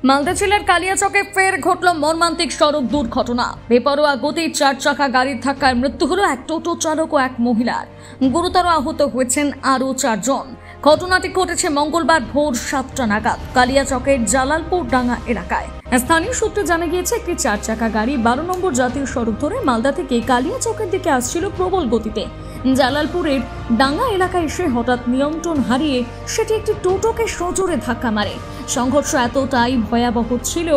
মালদা জেলার কালিয়াচকে ফের ঘটল মর্মান্তিক সড়ক দুর্ঘটনা। বেপরোয়া গতির 4 চাকা গাড়ির ধাক্কায় মৃত্যু হলো এক টোটো চালক ও এক মহিলার। গুরুতর আহত হয়েছেন আরও 4 জন। ঘটনাটি ঘটেছে মঙ্গলবার ভোর 7টা নাগাদ কালিয়াচকের জালালপুর ডাঙ্গা এলাকায়। স্থানীয় সূত্রে জানা গিয়েছে, একটি 4 চাকা গাড়ি 12 নম্বর জাতীয় সড়ক ধরে মালদা থেকে কালিয়াচকের দিকে আসছিল প্রবল গতিতে। জালালপুরের ডাঙ্গা এলাকায় এসে হঠাৎ নিয়ন্ত্রণ হারিয়ে সেটি একটি টোটোকে সজোরে ধাক্কা মারে। সংঘর্ষ এতটাই ভয়াবহ ছিল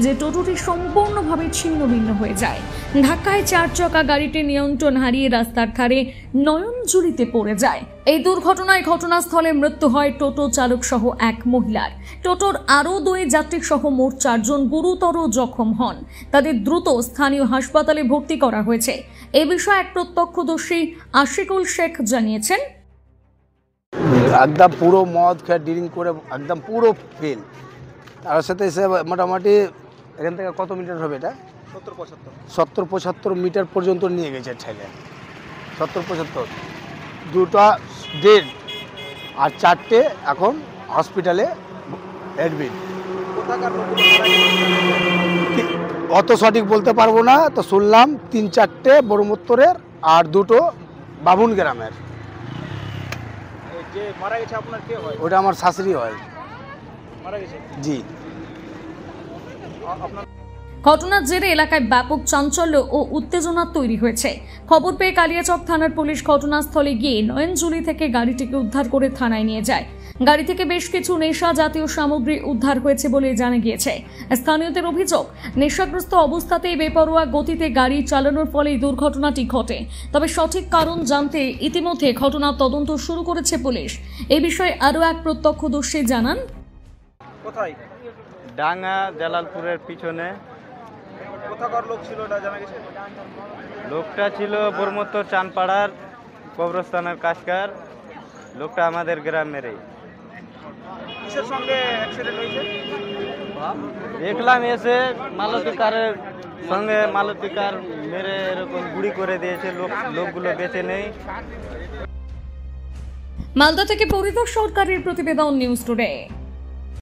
যে টোটোটি সম্পূর্ণভাবে ছিন্নভিন্ন হয়ে যায়। ধাক্কায় 4 চাকা গাড়িটি নিয়ন্ত্রণ হারিয়ে রাস্তার ধারে নয়নজুলিতে পড়ে যায়। এই দুর্ঘটনায় ঘটনাস্থলে মৃত্যু হয় টোটো চালক সহ এক মহিলার। টোটোর আরও 2 যাত্রী সহ মোট 4 জন গুরুতর জখম হন। তাদের দ্রুত স্থানীয় হাসপাতালে ভর্তি করা হয়েছে। এ বিষয়ে এক প্রত্যক্ষদর্শী আশিকুল শেখ জানিয়েছেন, একদম পুরো মদ খেয়ে ড্রিঙ্ক করে একদম পুরো ফেল। তার সাথে এসে মোটামুটি এখান থেকে কত মিটার হবে, এটা 70-75 মিটার পর্যন্ত নিয়ে গেছে ঠেলে। 70-75, 2টা ডেড আর 4টে এখন হসপিটালে অ্যাডমিট। অত সঠিক বলতে পারবো না, তো শুনলাম 3-4টে বড়মত্তরের আর 2টো বাবুন গ্রামের। যে মারা গেছে আপনার কে হয়? ওটা আমার শাশুড়ি হয়। মারা গেছে? জি। ঘটনার জেরে এলাকায় ব্যাপক চাঞ্চল্য ও উত্তেজনা তৈরি হয়েছে। খবর পেয়ে কালিয়াচক থানার পুলিশ ঘটনাস্থলে গিয়ে নয়নজুলি থেকে গাড়িটিকে উদ্ধার করে থানায় নিয়ে যায়। গাড়ি থেকে বেশ কিছু নেশা জাতীয় সামগ্রী উদ্ধার হয়েছে বলে জানা গিয়েছে। স্থানীয়দের অভিযোগ, নেশাগ্রস্ত অবস্থাতেই বেপরোয়া গতিতে গাড়ি চালানোর ফলে এই দুর্ঘটনাটি ঘটে। তবে সঠিক কারণ জানতে ইতিমধ্যে ঘটনার তদন্ত শুরু করেছে পুলিশ। এ বিষয়ে আরও এক প্রত্যক্ষদর্শী জানান, কোথায়? ডাঙ্গা জালালপুরের পিছনে। কোথাকার লোক ছিল এটা জানা গেছে? লোকটা ছিল বরমত্তর চানপাড়ার কবরস্থানের কাজকার। লোকটা আমাদের গ্রামেরই। কিসের সঙ্গে অ্যাক্সিডেন্ট হয়েছে? দেখলাম এসে মালতী কারের সঙ্গে মালতী কার মেরে এরকম গুড়ি করে দিয়েছে। লোকগুলো বেঁচে নেই। মালদা থেকে পরিতোষ সরকারের প্রতিবেদন, নিউজ টুডে।